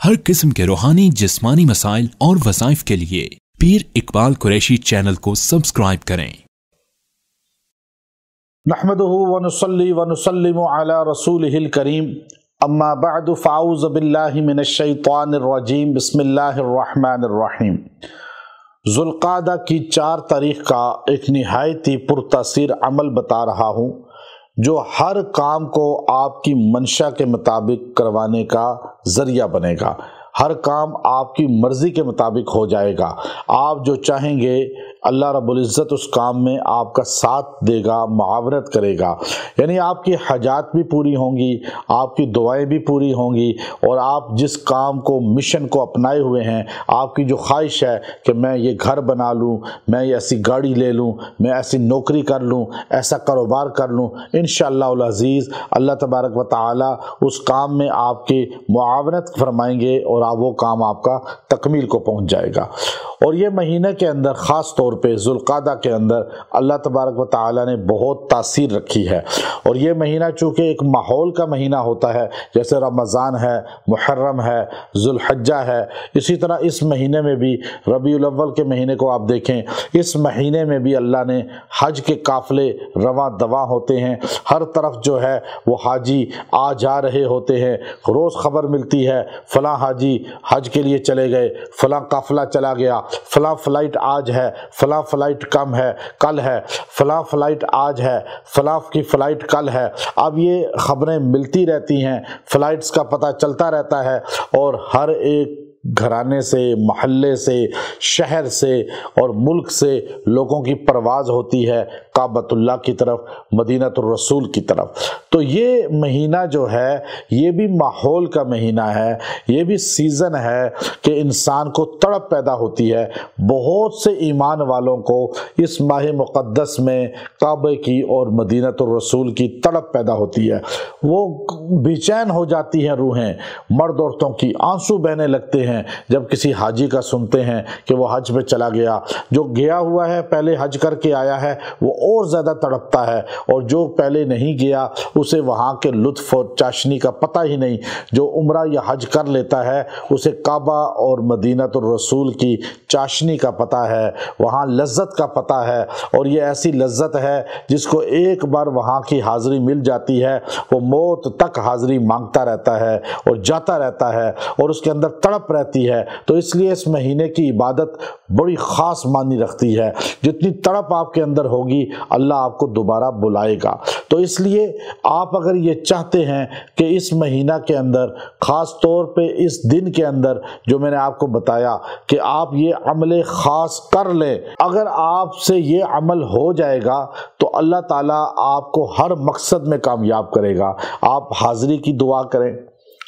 ہر قسم کے روحانی جسمانی مسائل اور وظائف کے لیے پیر اقبال قریشی چینل کو سبسکرائب کریں۔ نحمدہ ونصلی ونسلم علی رسولہ الکریم، اما بعد فاعوذ باللہ من الشیطان الرجیم، بسم اللہ الرحمن الرحیم۔ ذوالقعدہ کی 4 تاریخ کا ایک نہایت ہی پرتاثیر عمل بتا رہا ہوں، جو ہر کام کو آپ کی منشا کے مطابق کروانے کا ذریعہ بنے گا۔ ہر کام آپ کی مرضی کے مطابق ہو جائے گا۔ آپ جو چاہیں گے اللہ رب العزت اس کام میں آپ کا ساتھ دے گا، معاونت کرے گا، یعنی آپ کی حاجات بھی پوری ہوں گی، آپ کی دعائیں بھی پوری ہوں گی، اور آپ جس کام کو مشن کو اپنائے ہوئے ہیں، آپ کی جو خواہش ہے کہ میں یہ گھر بنا لوں، میں یہ ایسی گاڑی لے لوں، میں ایسی نوکری کر لوں، ایسا کاروبار کر لوں، انشاءاللہ العزیز اللہ تبارک و تعالی اس کام میں آپ کی معاونت فرمائیں گے اور وہ کام آپ کا تکمیل کو پہنچ جائے گا۔ اور یہ مہینے کے اندر خاص طور پہ ذوالقعدہ کے اندر اللہ تبارک و تعالی نے بہت تاثیر رکھی ہے، اور یہ مہینہ چونکہ ایک ماحول کا مہینہ ہوتا ہے، جیسے رمضان ہے، محرم ہے، ذوالحجہ ہے، اسی طرح اس مہینے میں بھی ربیع الاول کے مہینے کو آپ دیکھیں، اس مہینے میں بھی اللہ نے حج کے قافلے رواں دواں ہوتے ہیں، ہر طرف جو ہے وہ حاجی آ جا رہے ہوتے ہیں، روز خبر ملتی ہے فلاں حاجی حج کے لیے چلے گئے، فلاں قافلہ چلا گیا، فلاں فلائٹ آج ہے، فلاں فلائٹ کم ہے کل ہے، فلاں فلائٹ آج ہے، فلاں کی فلائٹ کل ہے۔ اب یہ خبریں ملتی رہتی ہیں، فلائٹس کا پتہ چلتا رہتا ہے، اور ہر ایک گھرانے سے، محلے سے، شہر سے اور ملک سے لوگوں کی پرواز ہوتی ہے کعبۃ اللہ کی طرف، مدینہ الرسول کی طرف۔ تو یہ مہینہ جو ہے یہ بھی ماحول کا مہینہ ہے، یہ بھی سیزن ہے کہ انسان کو تڑپ پیدا ہوتی ہے۔ بہت سے ایمان والوں کو اس ماہ مقدس میں کعبے کی اور مدینہ الرسول کی تڑپ پیدا ہوتی ہے، وہ بے چین ہو جاتی ہیں روحیں، مرد عورتوں کی آنسو بہنے لگتے ہیں جب کسی حاجی کا سنتے ہیں کہ وہ حج پہ چلا گیا۔ جو گیا ہوا ہے پہلے حج کر کے آیا ہے وہ اور زیادہ تڑپتا ہے، اور جو پہلے نہیں گیا اسے وہاں کے لطف اور چاشنی کا پتہ ہی نہیں۔ جو عمرہ یا حج کر لیتا ہے اسے کعبہ اور مدینہ الرسول کی چاشنی کا پتہ ہے، وہاں لذت کا پتہ ہے، اور یہ ایسی لذت ہے جس کو ایک بار وہاں کی حاضری مل جاتی ہے وہ موت تک حاضری مانگتا رہتا ہے اور جاتا رہتا ہے، اور اس کے اندر تڑپ رہتی ہے۔ تو اس لیے اس مہینے کی عبادت بڑی خاص معنی رکھتی ہے۔ جتنی تڑپ آپ کے اندر ہوگی اللہ آپ کو دوبارہ بلائے گا۔ تو اس لیے آپ اگر یہ چاہتے ہیں کہ اس مہینہ کے اندر، خاص طور پہ اس دن کے اندر جو میں نے آپ کو بتایا کہ آپ یہ عمل خاص کر لیں، اگر آپ سے یہ عمل ہو جائے گا تو اللہ تعالیٰ آپ کو ہر مقصد میں کامیاب کرے گا۔ آپ حاضری کی دعا کریں،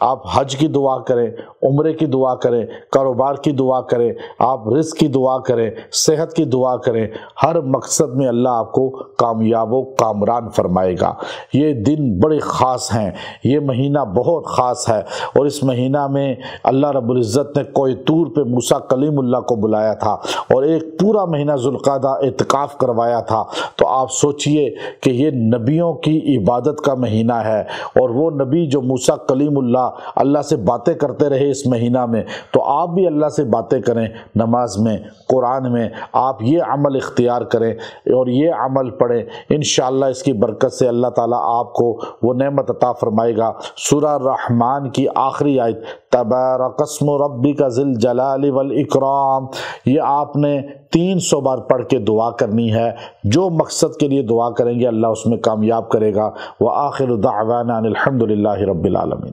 آپ حج کی دعا کریں، عمرے کی دعا کریں، کاروبار کی دعا کریں، آپ رزق کی دعا کریں، صحت کی دعا کریں، ہر مقصد میں اللہ آپ کو کامیاب و کامران فرمائے گا۔ یہ دن بڑے خاص ہیں، یہ مہینہ بہت خاص ہے، اور اس مہینہ میں اللہ رب العزت نے کوہ طور پہ موسیٰ کلیم اللہ کو بلایا تھا، اور ایک پورا مہینہ ذوالقعدہ اعتکاف کروایا تھا۔ تو آپ سوچئے کہ یہ نبیوں کی عبادت کا مہینہ ہے، اور وہ نبی جو موسیٰ کلیم اللہ سے باتیں کرتے رہے اس مہینہ میں، تو آپ بھی اللہ سے باتیں کریں نماز میں، قرآن میں، آپ یہ عمل اختیار کریں اور یہ عمل پڑھیں، انشاءاللہ اس کی برکت سے اللہ تعالیٰ آپ کو وہ نعمت عطا فرمائے گا۔ سورہ الرحمن کی آخری آیت تبارک اسم ربک ذی الجلال والاکرام، یہ آپ نے 300 بار پڑھ کے دعا کرنی ہے۔ جو مقصد کے لیے دعا کریں گے اللہ اس میں کامیاب کرے گا۔ وآخر دعوانا ان الحمد للہ رب العالمین۔